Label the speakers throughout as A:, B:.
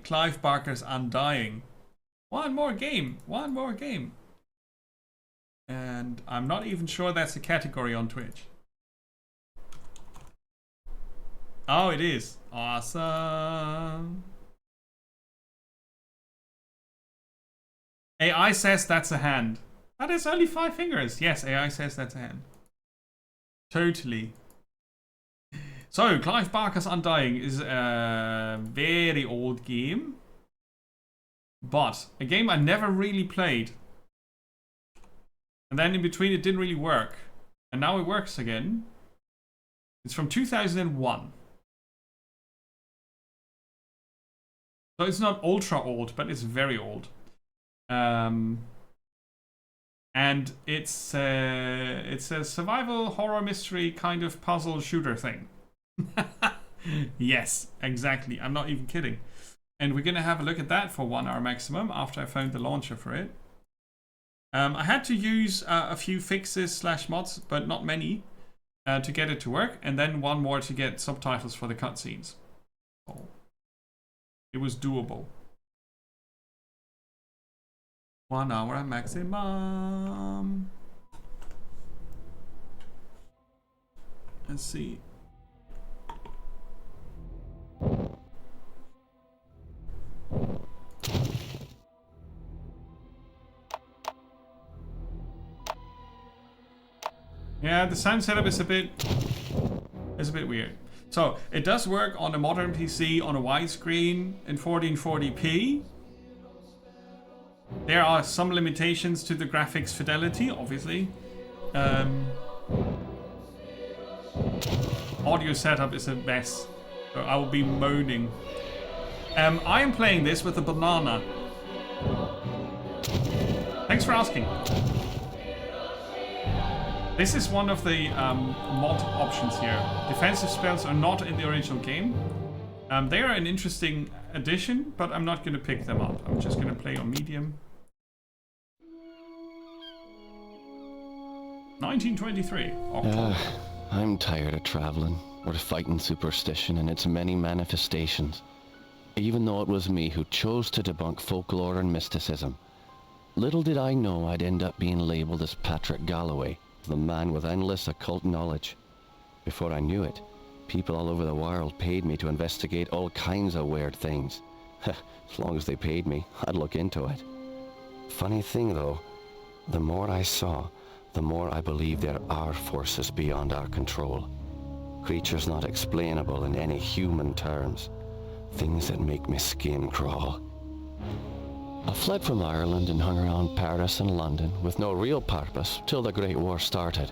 A: Clive Barker's Undying. One more game. One more game. And I'm not even sure that's a category on Twitch. Oh, it is. Awesome. AI says that's a hand. That is only 5 fingers. Yes, AI says that's a hand. Totally. So, Clive Barker's Undying is a very old game. But a game I never really played. And then in between it didn't really work. And now it works again. It's from 2001. So it's not ultra old, but it's very old. And it's a survival horror mystery kind of puzzle shooter thing. Yes, exactly. I'm not even kidding. And we're gonna have a look at that for 1 hour maximum after I found the launcher for it. I had to use a few fixes / mods, but not many, to get it to work, and then 1 more to get subtitles for the cutscenes. So it was doable. 1 hour maximum. Let's see. Yeah, the sound setup is a bit weird. So it does work on a modern PC on a widescreen in 1440p. There are some limitations to the graphics fidelity, obviously. Audio setup is a mess, so I will be moaning. I am playing this with a banana. Thanks for asking. This is one of the mod options here. Defensive spells are not in the original game. They are an interesting addition, but I'm not going to pick them up. I'm just going to play on medium. 1923.
B: I'm tired of traveling, or fighting superstition and its many manifestations. Even though it was me who chose to debunk folklore and mysticism. Little did I know I'd end up being labeled as Patrick Galloway, the man with endless occult knowledge. Before I knew it, people all over the world paid me to investigate all kinds of weird things. As long as they paid me, I'd look into it. Funny thing though, the more I saw, the more I believe there are forces beyond our control. Creatures not explainable in any human terms. Things that make my skin crawl. I fled from Ireland and hung around Paris and London with no real purpose till the Great War started.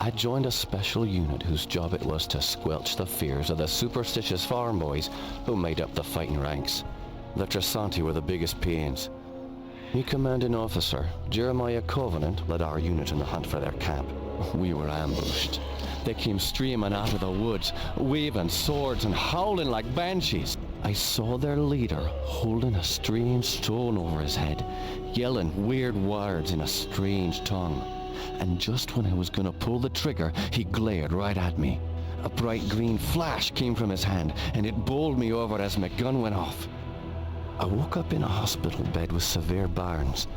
B: I joined a special unit whose job it was to squelch the fears of the superstitious farm boys who made up the fighting ranks. The Tresanti were the biggest pains. My commanding officer, Jeremiah Covenant, led our unit in the hunt for their camp. We were ambushed. They came streaming out of the woods, waving swords and howling like banshees. I saw their leader holding a strange stone over his head, yelling weird words in a strange tongue. And just when I was gonna pull the trigger, he glared right at me. A bright green flash came from his hand, and it bowled me over as my gun went off. I woke up in a hospital bed with severe burns.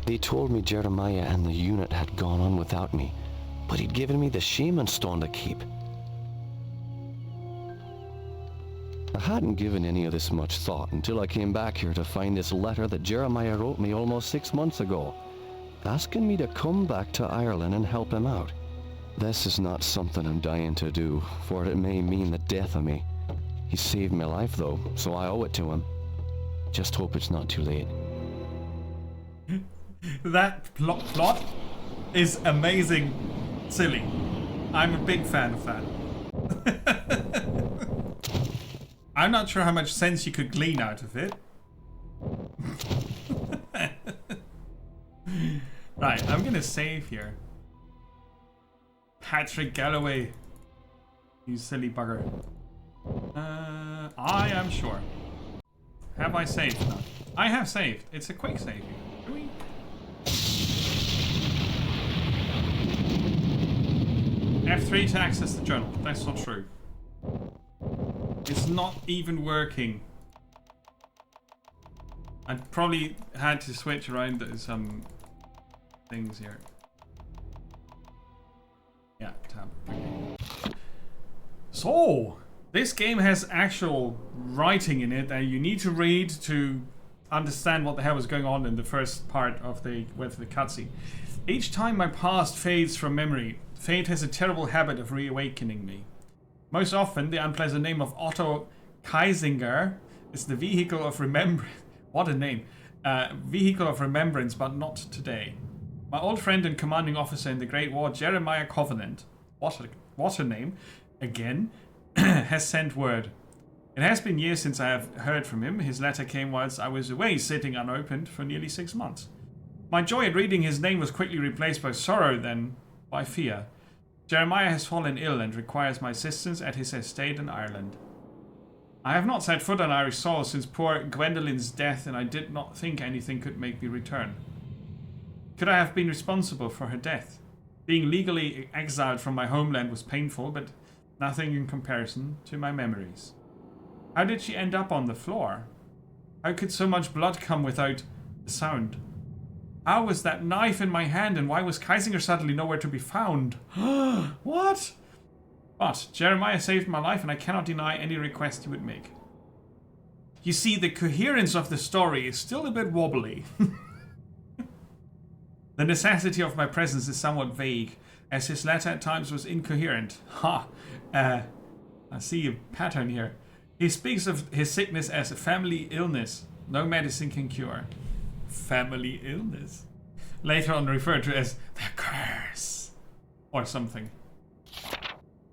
B: They told me Jeremiah and the unit had gone on without me, but he'd given me the shaman stone to keep. I hadn't given any of this much thought until I came back here to find this letter that Jeremiah wrote me almost 6 months ago, asking me to come back to Ireland and help him out. This is not something I'm dying to do, for it may mean the death of me. He saved my life though, so I owe it to him. Just hope it's not too late.
A: That plot is amazing silly. I'm a big fan of that. I'm not sure how much sense you could glean out of it. Right, I'm gonna save here. Patrick Galloway. You silly bugger. I am sure. Have I saved? No. I have saved. It's a quick save. Really? F3 to access the journal. That's not true. It's not even working. I probably had to switch around some things here. Yeah, tab. Okay. So, this game has actual writing in it that you need to read to understand what the hell was going on in the first part of the cutscene. Each time my past fades from memory, fate has a terrible habit of reawakening me. Most often, the unpleasant name of Otto Kaisinger is the vehicle of remembrance. What a name. Vehicle of remembrance, but not today. My old friend and commanding officer in the Great War, Jeremiah Covenant, what a name, again, has sent word. It has been years since I have heard from him. His letter came whilst I was away, sitting unopened for nearly 6 months. My joy at reading his name was quickly replaced by sorrow, then by fear. Jeremiah has fallen ill and requires my assistance at his estate in Ireland. I have not set foot on Irish soil since poor Gwendolyn's death, and I did not think anything could make me return. Could I have been responsible for her death? Being legally exiled from my homeland was painful, but nothing in comparison to my memories. How did she end up on the floor? How could so much blood come without a sound? How was that knife in my hand, and why was Kaisinger suddenly nowhere to be found? What? But Jeremiah saved my life, and I cannot deny any request he would make. You see, the coherence of the story is still a bit wobbly. The necessity of my presence is somewhat vague, as his letter at times was incoherent. I see a pattern here. He speaks of his sickness as a family illness. No medicine can cure. Family illness. Later on referred to as the curse. Or something.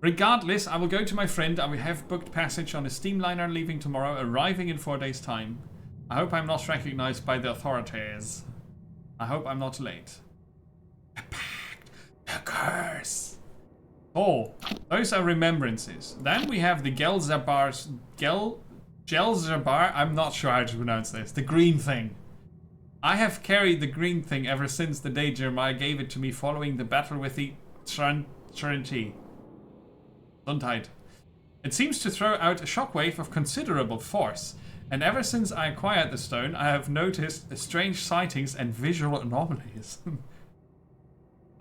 A: Regardless, I will go to my friend. I will have booked passage on a steamliner leaving tomorrow, arriving in 4 days' time. I hope I'm not recognized by the authorities. I hope I'm not late. The pact. The curse. Oh, those are remembrances. Then we have the Gelzabar, I'm not sure how to pronounce this. The green thing. I have carried the green thing ever since the day Jeremiah gave it to me following the battle with the Trinity. It seems to throw out a shockwave of considerable force, and ever since I acquired the stone, I have noticed strange sightings and visual anomalies.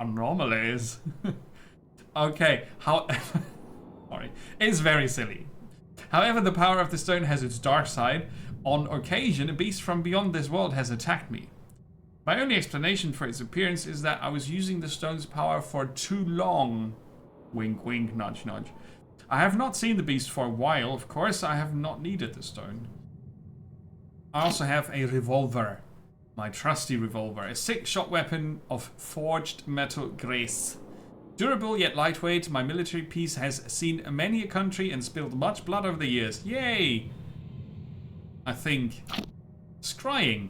A: Anomalies? Okay, sorry. It's very silly. However, the power of the stone has its dark side. On occasion, a beast from beyond this world has attacked me. My only explanation for its appearance is that I was using the stone's power for too long. Wink, wink, nudge, nudge. I have not seen the beast for a while. Of course, I have not needed the stone. I also have a revolver. My trusty revolver. A 6-shot weapon of forged metal grace. Durable yet lightweight, my military piece has seen many a country and spilled much blood over the years. Yay! I think scrying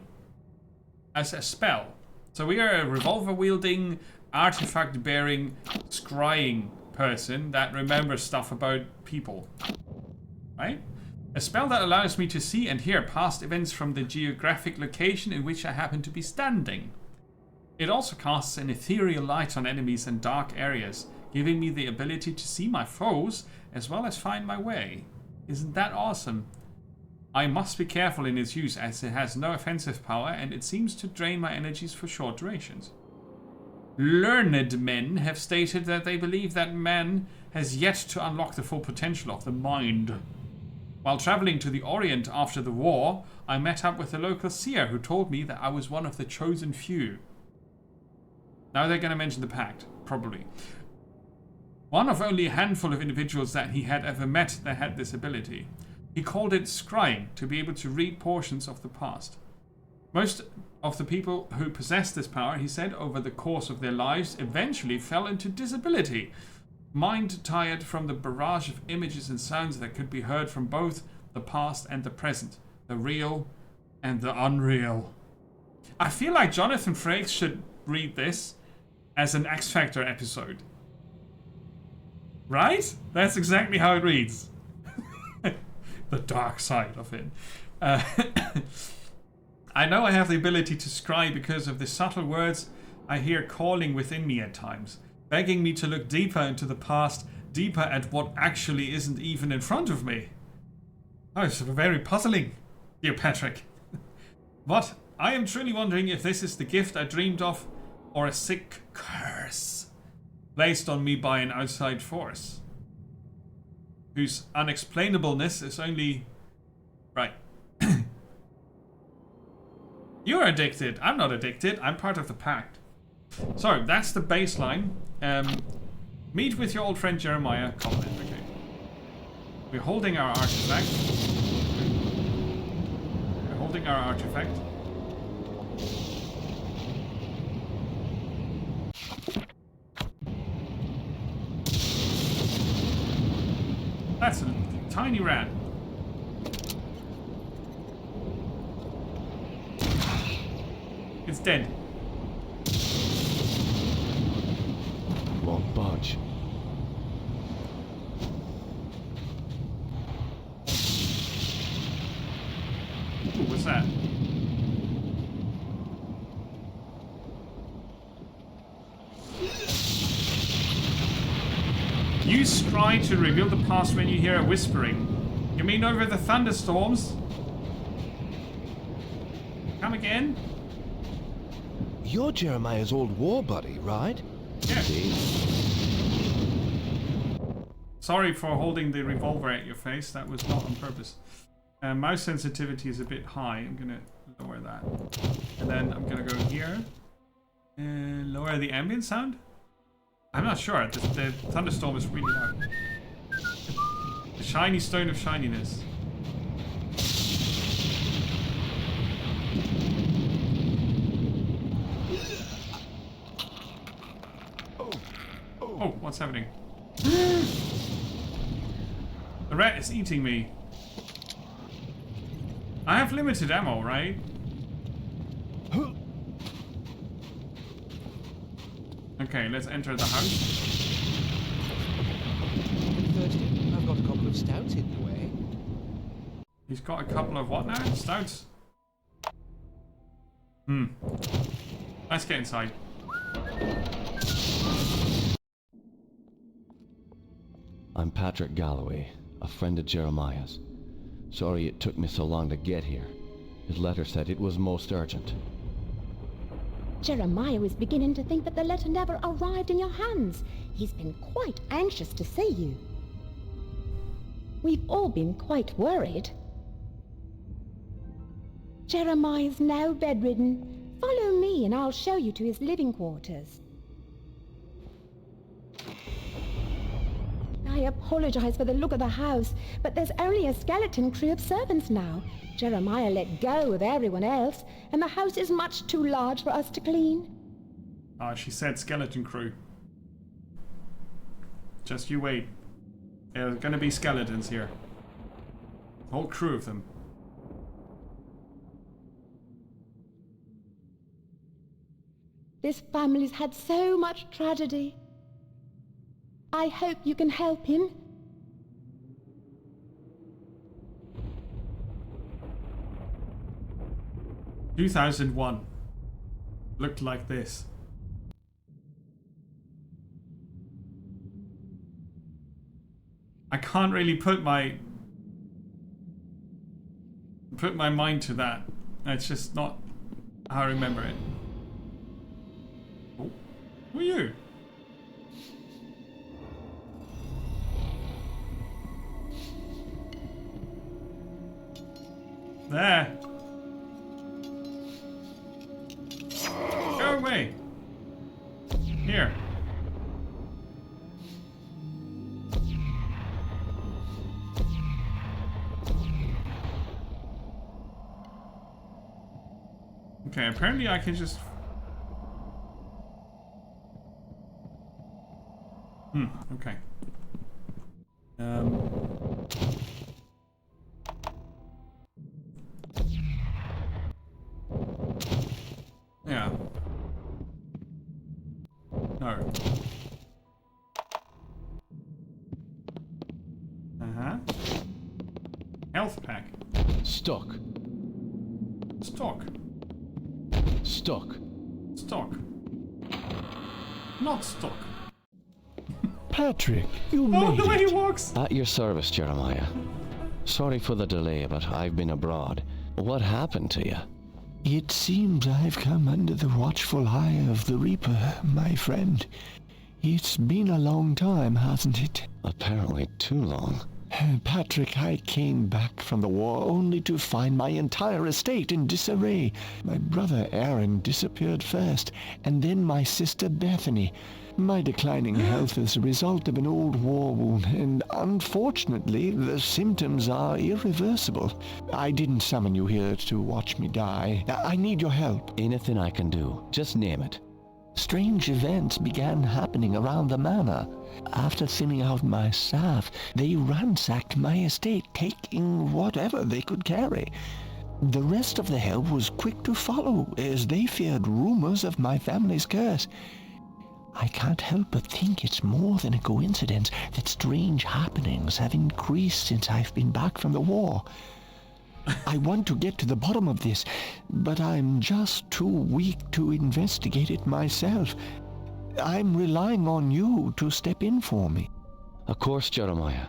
A: as a spell. So we are a revolver-wielding, artifact-bearing, scrying person that remembers stuff about people. Right? A spell that allows me to see and hear past events from the geographic location in which I happen to be standing. It also casts an ethereal light on enemies and dark areas, giving me the ability to see my foes as well as find my way. Isn't that awesome? I must be careful in its use as it has no offensive power and it seems to drain my energies for short durations. Learned men have stated that they believe that man has yet to unlock the full potential of the mind. While traveling to the Orient after the war, I met up with a local seer who told me that I was one of the chosen few. Now they're going to mention the pact, probably. One of only a handful of individuals that he had ever met that had this ability. He called it scrying, to be able to read portions of the past. Most of the people who possessed this power, he said, over the course of their lives, eventually fell into disability. Mind tired from the barrage of images and sounds that could be heard from both the past and the present, the real and the unreal. I feel like Jonathan Frakes should read this as an X Factor episode. Right? That's exactly how it reads. The dark side of it. I know I have the ability to scry because of the subtle words I hear calling within me at times, begging me to look deeper into the past, deeper at what actually isn't even in front of me. Oh, it's very puzzling, dear Patrick. But I am truly wondering if this is the gift I dreamed of, or a sick curse placed on me by an outside force, whose unexplainableness is only... Right. You're addicted. I'm not addicted. I'm part of the pact. So, that's the baseline. Meet with your old friend Jeremiah. Comment. Okay. We're holding our artifact. We're holding our artifact. That's a tiny rat. It's dead.
B: Won't budge.
A: Ooh, what's that? Use scry to reveal the past when you hear a whispering. You mean over the thunderstorms? Come again?
C: You're Jeremiah's old war buddy, right?
A: Yeah.
B: Indeed.
A: Sorry for holding the revolver at your face. That was not on purpose. Mouse sensitivity is a bit high. I'm gonna lower that. And then I'm gonna go here. And lower the ambient sound? I'm not sure. The thunderstorm is really loud. The shiny stone of shininess. Oh, what's happening? The rat is eating me. I have limited ammo, right? Okay, let's enter the house.
C: 30. I've got a couple of stouts in the way.
A: He's got a couple of what now? Stouts? Let's get inside.
B: I'm Patrick Galloway, a friend of Jeremiah's. Sorry it took me so long to get here. His letter said it was most urgent.
D: Jeremiah was beginning to think that the letter never arrived in your hands. He's been quite anxious to see you. We've all been quite worried. Jeremiah's now bedridden. Follow me and I'll show you to his living quarters. I apologize for the look of the house, but there's only a skeleton crew of servants now. Jeremiah let go of everyone else, and the house is much too large for us to clean.
A: She said skeleton crew. Just you wait. There's gonna be skeletons here. A whole crew of them.
D: This family's had so much tragedy. I hope you can help him.
A: – 2001. Looked like this. I can't really put my mind to that. It's just not how I remember it. Oh, who are you? There. Go away. Here. Okay, apparently I can just... okay. Yeah. No. Health pack.
B: Stuck.
A: Stock.
B: Stuck.
A: Stock. Not stock.
E: Patrick, you
A: Oh,
E: made
A: the way
E: it.
A: he walks!
B: At your service, Jeremiah. Sorry for the delay, but I've been abroad. What happened to you?
C: It seems I've come under the watchful eye of the Reaper, my friend. It's been a long time, hasn't it?
B: Apparently too long.
C: Patrick, I came back from the war only to find my entire estate in disarray. My brother Aaron disappeared first, and then my sister Bethany. My declining health is a result of an old war wound, and unfortunately, the symptoms are irreversible. I didn't summon you here to watch me die. I need your help.
B: Anything I can do. Just name it.
C: Strange events began happening around the manor. After thinning out my staff, they ransacked my estate, taking whatever they could carry. The rest of the help was quick to follow, as they feared rumors of my family's curse. I can't help but think it's more than a coincidence that strange happenings have increased since I've been back from the war. I want to get to the bottom of this, but I'm just too weak to investigate it myself. I'm relying on you to step in for me.
B: Of course, Jeremiah.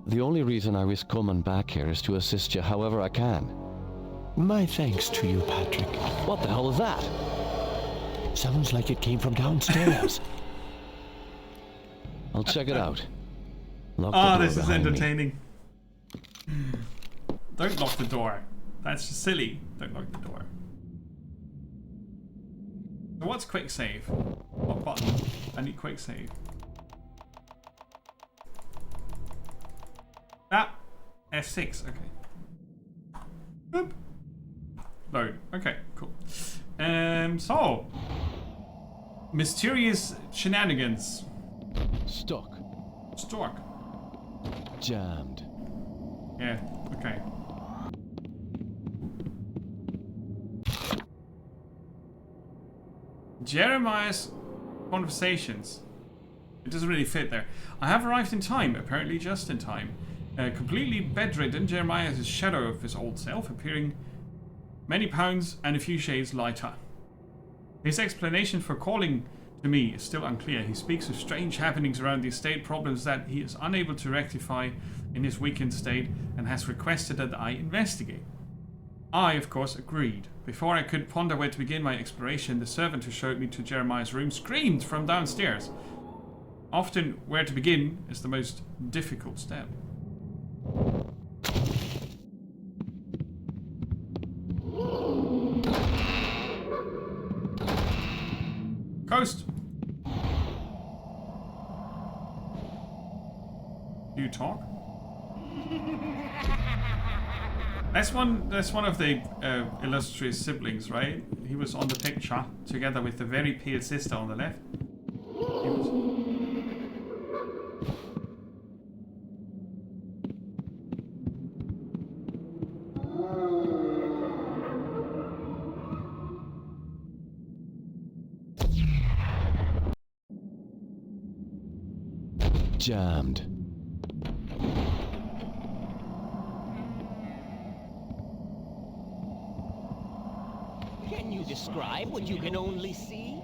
B: The only reason I risk coming back here is to assist you however I can.
C: My thanks to you, Patrick.
B: What the hell is that?
C: Sounds like it came from downstairs.
B: I'll check it out. Lock the
A: Oh,
B: door
A: this is
B: behind me.
A: entertaining. Don't lock the door. That's just silly. Don't lock the door. So what's quick save? What button? I need quick save. Ah! F6, okay. Boop. Load. Okay, cool. So mysterious shenanigans.
B: Stuck.
A: Stork.
B: Jammed.
A: Yeah, okay. Jeremiah's conversations. It doesn't really fit there. I have arrived in time, apparently just in time. Completely bedridden, Jeremiah is a shadow of his old self, appearing many pounds and a few shades lighter. His explanation for calling to me is still unclear. He speaks of strange happenings around the estate, problems that he is unable to rectify in his weakened state, and has requested that I investigate. I, of course, agreed. Before I could ponder where to begin my exploration, the servant who showed me to Jeremiah's room screamed from downstairs. Often, where to begin is the most difficult step. Coast! Do you talk? That's one of the illustrious siblings, right? He was on the picture together with the very pale sister on the left. He was...
B: Jammed.
E: Can you describe what you can only see?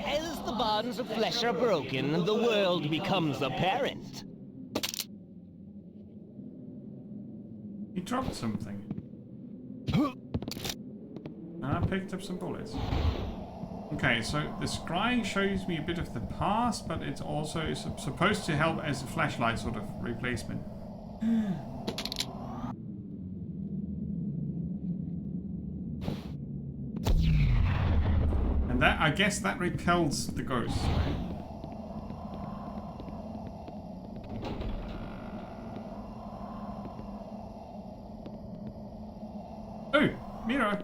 E: As the bonds of flesh are broken, the world becomes apparent.
A: He dropped something. And I picked up some bullets. Okay, so the scrying shows me a bit of the past, but it's also supposed to help as a flashlight sort of replacement. And that, I guess that repels the ghosts, right? Oh, mirror.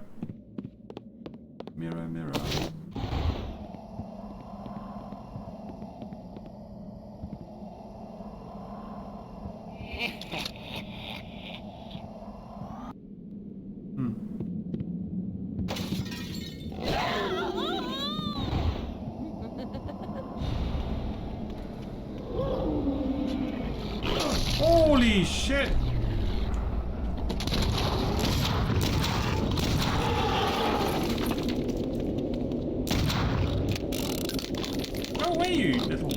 A: Mirror, mirror. Holy shit! Go away, you little...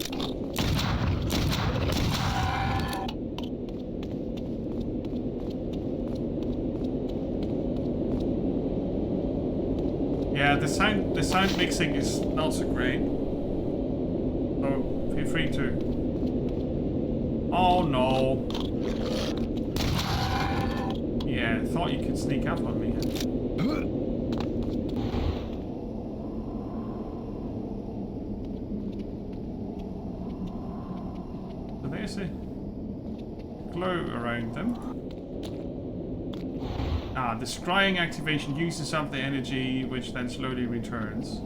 A: Yeah, the sound mixing is not so great. So feel free to. Oh no. Yeah, thought you could sneak up on me. So there's a glow around them. Ah, the scrying activation uses up the energy, which then slowly returns.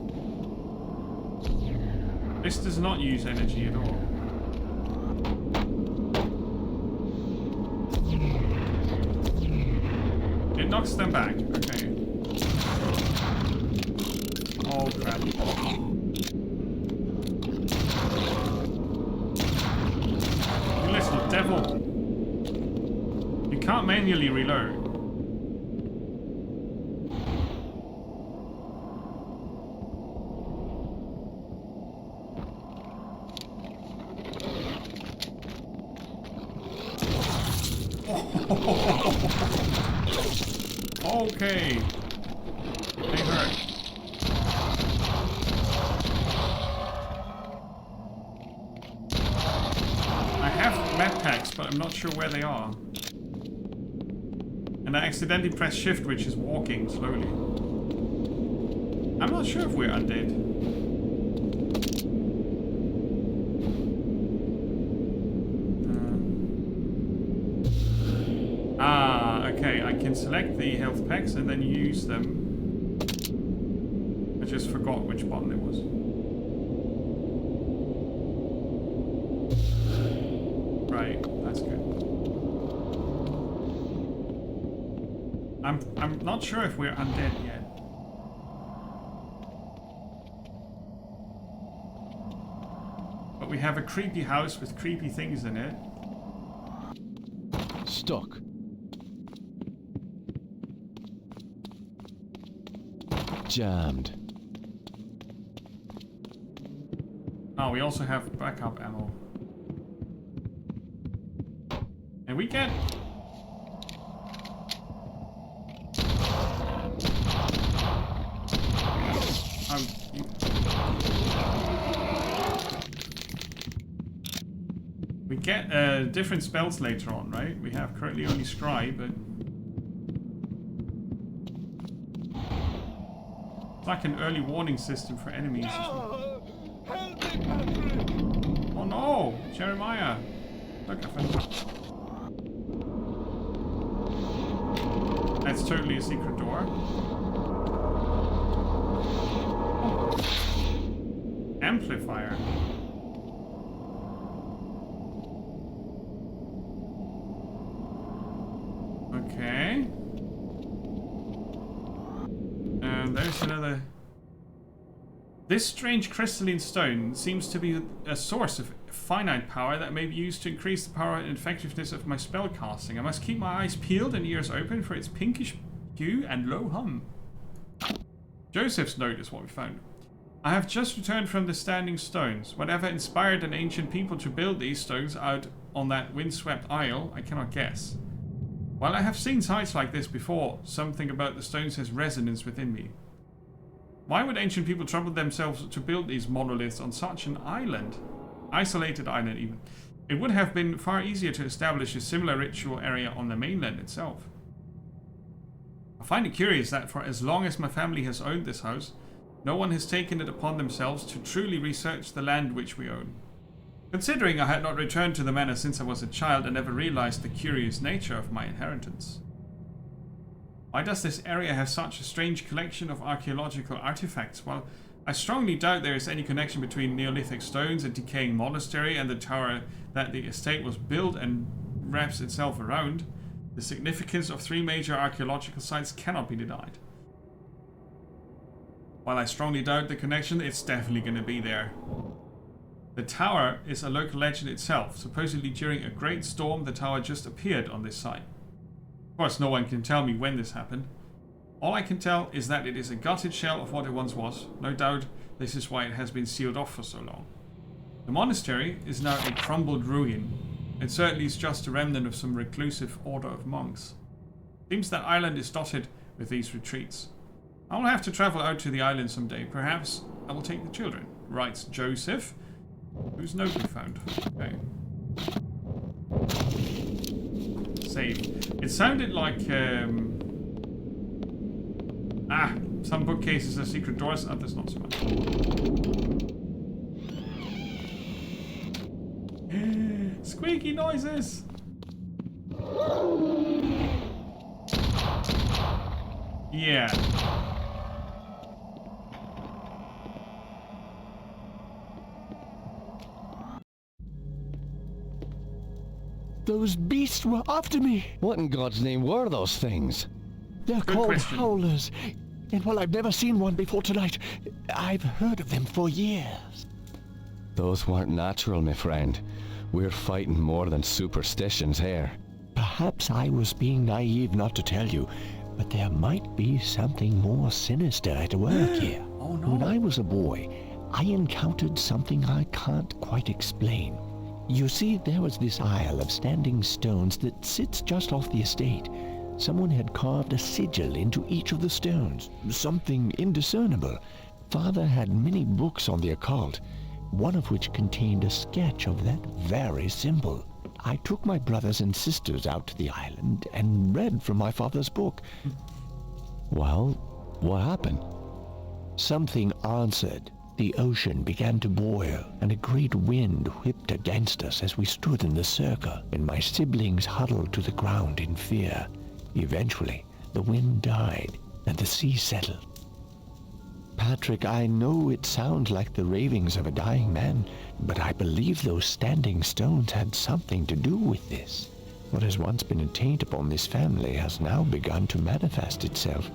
A: This does not use energy at all. It knocks them back. Okay. Oh crap. You little devil. You can't manually reload. Okay. They hurt. I have med packs, but I'm not sure where they are. And I accidentally pressed shift, which is walking slowly. I'm not sure if we're undead. Okay, I can select the health packs and then use them. I just forgot which button it was. Right, that's good. I'm not sure if we're undead yet. But we have a creepy house with creepy things in it.
B: Stuck. Jammed.
A: Oh, we also have backup ammo. And we get... We get different spells later on, right? We have currently only Scry, but... It's like an early warning system for enemies.
E: Oh, help me, Patrick!
A: Oh no! Jeremiah! Look, I found... That's totally a secret door. Oh. Amplifier. Okay. And there's another... This strange crystalline stone seems to be a source of finite power that may be used to increase the power and effectiveness of my spell casting. I must keep my eyes peeled and ears open for its pinkish hue and low hum. Joseph's note is what we found. I have just returned from the Standing Stones. Whatever inspired an ancient people to build these stones out on that windswept isle, I cannot guess. While I have seen sights like this before, something about the stones has resonance within me. Why would ancient people trouble themselves to build these monoliths on such an island? Isolated island even. It would have been far easier to establish a similar ritual area on the mainland itself. I find it curious that for as long as my family has owned this house, no one has taken it upon themselves to truly research the land which we own. Considering I had not returned to the manor since I was a child and never realized the curious nature of my inheritance. Why does this area have such a strange collection of archaeological artifacts? Well, I strongly doubt there is any connection between Neolithic stones, a decaying monastery, and the tower that the estate was built and wraps itself around. The significance of three major archaeological sites cannot be denied. While I strongly doubt the connection, it's definitely going to be there. The tower is a local legend itself. Supposedly during a great storm, the tower just appeared on this site. Of course, no one can tell me when this happened. All I can tell is that it is a gutted shell of what it once was. No doubt this is why it has been sealed off for so long. The monastery is now a crumbled ruin. It certainly is just a remnant of some reclusive order of monks. Seems that island is dotted with these retreats. I'll have to travel out to the island someday. Perhaps I will take the children, writes Joseph, whose note we found. Okay. Save. It sounded like, some bookcases are secret doors, others not so much. Squeaky noises! Yeah.
C: Those beasts were after me.
B: What in God's name were those things?
C: They're
A: Good
C: called
A: question.
C: howlers. And while I've never seen one before tonight, I've heard of them for years.
B: Those weren't natural, my friend. We're fighting more than superstitions here.
C: Perhaps I was being naive not to tell you, but there might be something more sinister at work here.
A: Oh no.
C: When I was a boy, I encountered something I can't quite explain. You see, there was this isle of standing stones that sits just off the estate. Someone had carved a sigil into each of the stones, something indiscernible. Father had many books on the occult, one of which contained a sketch of that very symbol. I took my brothers and sisters out to the island and read from my father's book.
B: Well, what happened?
C: Something answered. The ocean began to boil, and a great wind whipped against us as we stood in the circle, and my siblings huddled to the ground in fear. Eventually, the wind died, and the sea settled. Patrick, I know it sounds like the ravings of a dying man, but I believe those standing stones had something to do with this. What has once been a taint upon this family has now begun to manifest itself.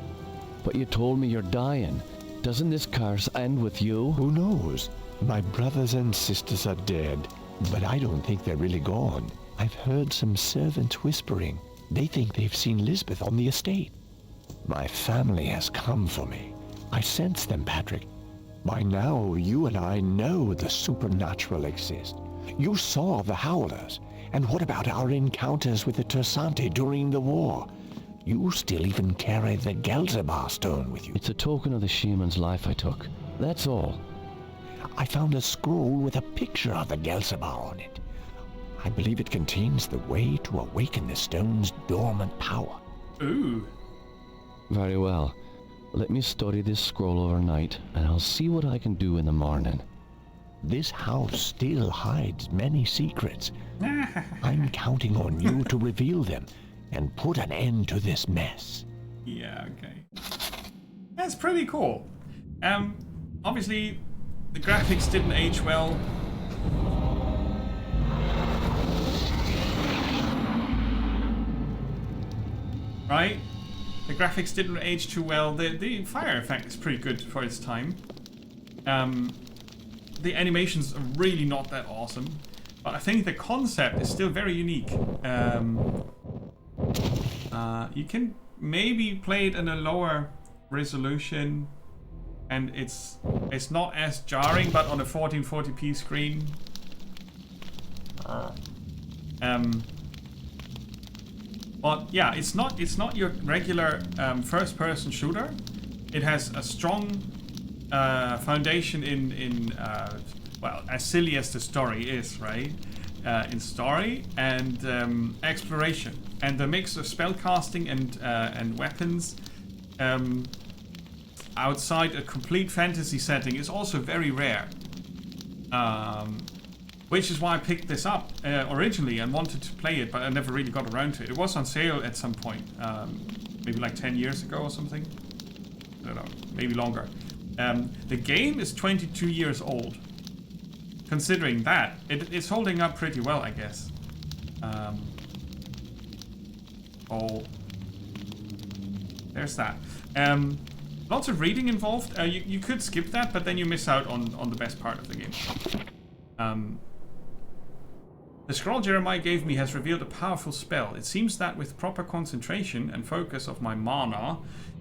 B: But you told me you're dying. Doesn't this curse end with you?
C: Who knows? My brothers and sisters are dead, but I don't think they're really gone. I've heard some servants whispering. They think they've seen Lisbeth on the estate. My family has come for me. I sense them, Patrick. By now, you and I know the supernatural exists. You saw the Howlers. And what about our encounters with the Tersante during the war? You still even carry the Gelzerbar stone with you.
B: It's a token of the shaman's life I took. That's all.
C: I found a scroll with a picture of the Gelzerbar on it. I believe it contains the way to awaken the stone's dormant power.
A: Ooh.
B: Very well. Let me study this scroll overnight, and I'll see what I can do in the morning.
C: This house still hides many secrets. I'm counting on you to reveal them and put an end to this mess.
A: Yeah, okay. That's pretty cool. Obviously, the graphics didn't age well. Right? The graphics didn't age too well. The fire effect is pretty good for its time. The animations are really not that awesome. But I think the concept is still very unique. You can maybe play it in a lower resolution, and it's not as jarring, but on a 1440p screen. But yeah, it's not your regular first-person shooter. It has a strong foundation in well, as silly as the story is, right? In story and exploration, and the mix of spellcasting and weapons outside a complete fantasy setting is also very rare. Which is why I picked this up originally and wanted to play it, but I never really got around to it. It was on sale at some point, maybe like 10 years ago or something. I don't know, maybe longer. The game is 22 years old. Considering that, it's holding up pretty well, I guess. Oh, there's that. Lots of reading involved. You could skip that, but then you miss out on the best part of the game. The scroll Jeremiah gave me has revealed a powerful spell. It seems that with proper concentration and focus of my mana,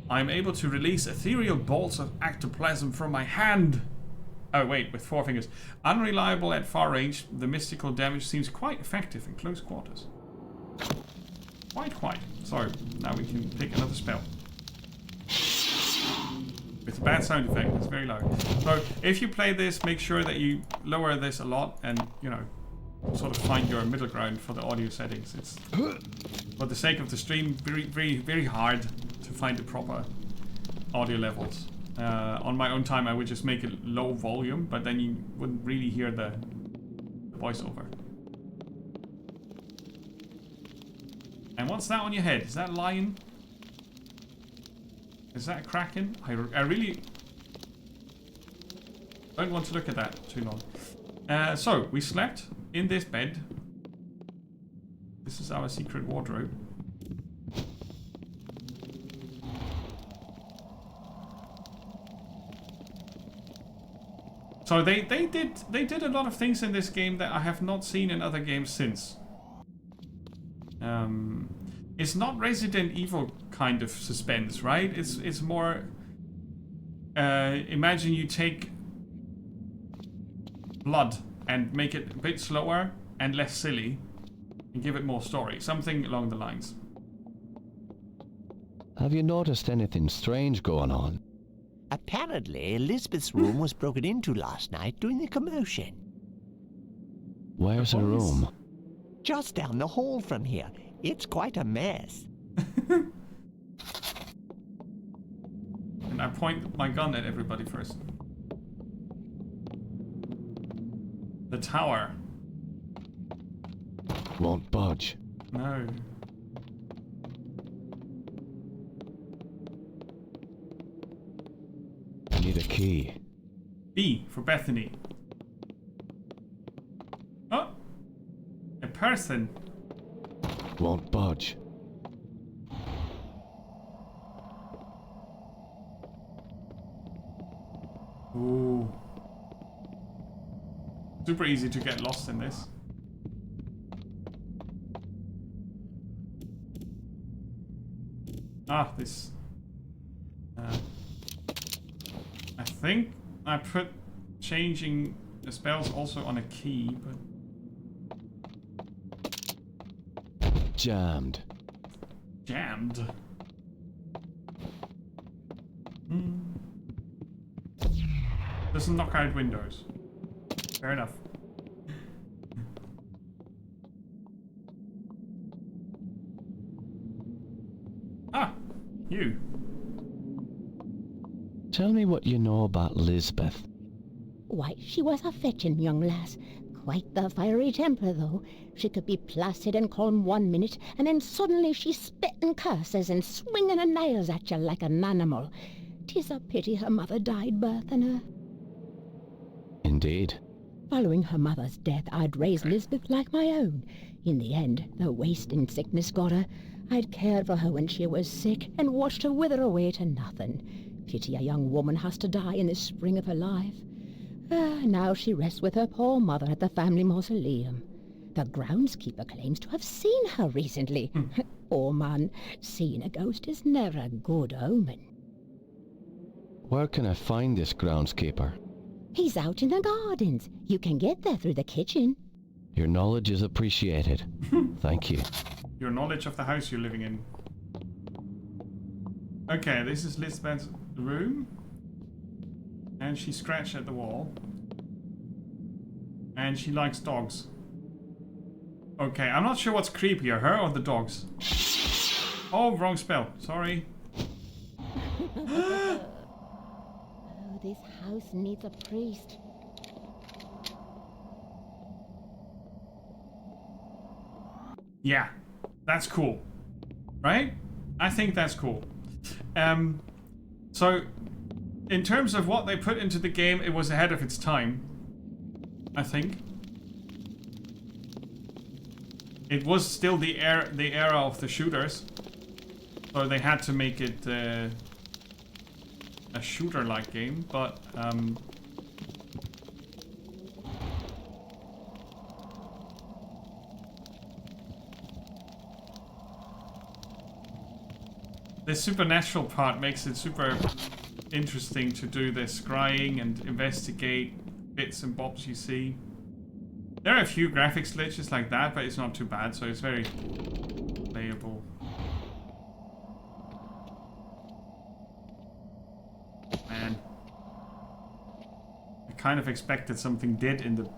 A: I am able to release ethereal bolts of ectoplasm from my hand. Oh wait, with 4 fingers. Unreliable at far range, the mystical damage seems quite effective in close quarters. Quite. Sorry, now we can pick another spell. It's a bad sound effect. It's very loud. So if you play this, make sure that you lower this a lot and, you know, sort of find your middle ground for the audio settings. It's, for the sake of the stream, very hard to find the proper audio levels. On my own time, I would just make it low volume, but then you wouldn't really hear the voiceover. And what's that on your head? Is that a lion? Is that a kraken? I really don't want to look at that too long. So, we slept in this bed. This is our secret wardrobe. So they did a lot of things in this game that I have not seen in other games since. It's not Resident Evil kind of suspense, right? It's more. Imagine you take blood and make it a bit slower and less silly, and give it more story. Something along the lines.
B: Have you noticed anything strange going on?
C: Apparently, Elizabeth's room was broken into last night during the commotion.
B: Where's her room?
C: Just down the hall from here. It's quite a mess.
A: And I point my gun at everybody first. The tower.
B: Won't budge.
A: No.
B: I need a key.
A: B for Bethany. Oh! A person.
B: Won't budge.
A: Ooh. Super easy to get lost in this. Ah, this. I think I put changing the spells also on a key, but.
B: Jammed.
A: Jammed? Doesn't knock out windows. Fair enough. Ah, you.
B: Tell me what you know about Lisbeth.
D: Why, she was a fetching young lass. Quite the fiery temper, though. She could be placid and calm 1 minute, and then suddenly she's spitting curses and swinging her nails at you like an animal. 'Tis a pity her mother died birthing her.
B: Indeed.
D: Following her mother's death, I'd raised Lisbeth like my own. In the end, the wasting sickness got her. I'd cared for her when she was sick and watched her wither away to nothing. Pity a young woman has to die in the spring of her life. Now she rests with her poor mother at the family mausoleum. The groundskeeper claims to have seen her recently. Oh man, seeing a ghost is never a good omen.
B: Where can I find this groundskeeper?
D: He's out in the gardens. You can get there through the kitchen.
B: Your knowledge is appreciated. Thank you.
A: Your knowledge of the house you're living in. Okay, this is Lisbeth's room. And she scratched at the wall. And she likes dogs. Okay, I'm not sure what's creepier, her or the dogs. Oh, wrong spell. Sorry.
D: Oh, this house needs a priest.
A: Yeah, that's cool. Right? I think that's cool. So, in terms of what they put into the game, it was ahead of its time. I think. It was still the era of the shooters. So they had to make it a shooter-like game, but the supernatural part makes it super interesting to do the scrying and investigate bits and bobs you see. There are a few graphics glitches like that, but it's not too bad, so it's very playable. kind of expected something did in the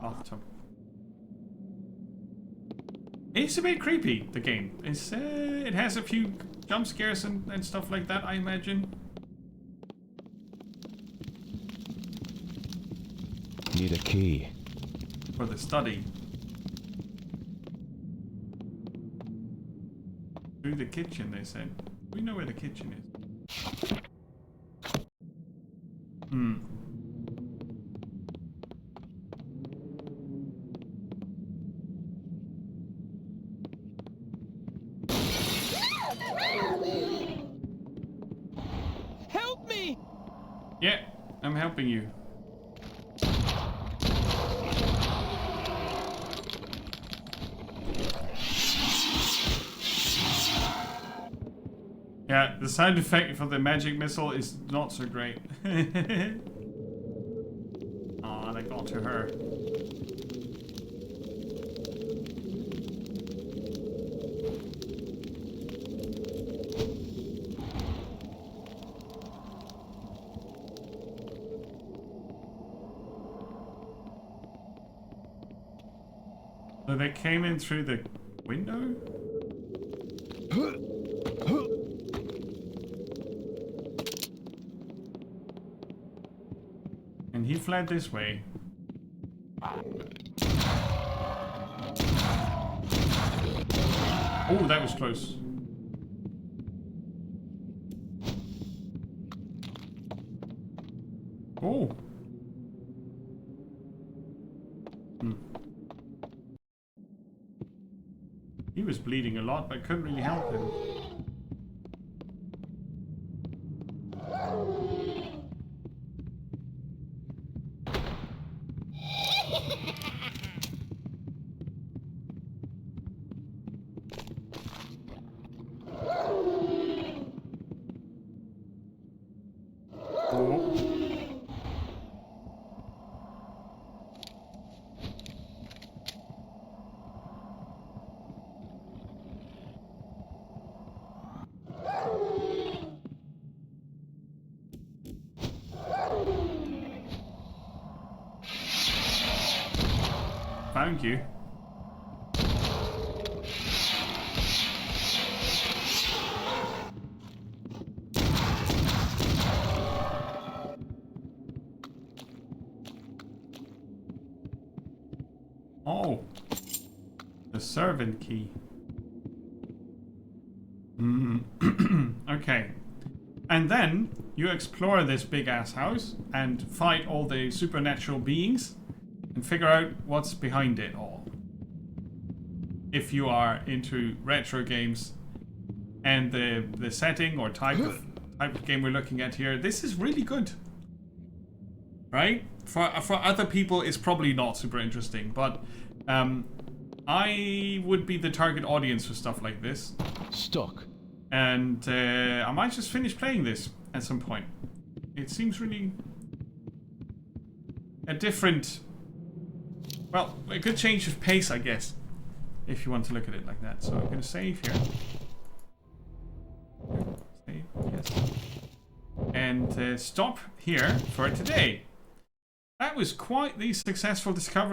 A: bathtub. It's a bit creepy, the game. It's it has a few jump scares and stuff like that, I imagine.
B: Need a key.
A: For the study. Through the kitchen, they said. We know where the kitchen is. Hmm.
E: Help me!
A: Yeah, I'm helping you. Yeah, the sound effect for the magic missile is not so great. Aw, they got to her. So they came in through the window? And he fled this way. Oh, that was close. Oh. Hmm. He was bleeding a lot, but couldn't really help him. Found you. Oh, the servant key. Okay. And then you explore this big ass house and fight all the supernatural beings and figure out what's behind it all. If you are into retro games and the setting or type of game we're looking at here, this is really good. Right? For other people, it's probably not super interesting, but I would be the target audience for stuff like this.
B: Stuck.
A: And I might just finish playing this at some point. It seems really a different, well, a good change of pace, I guess, if you want to look at it like that. So I'm going to save here. Save, yes. And stop here for today. That was quite the successful discovery.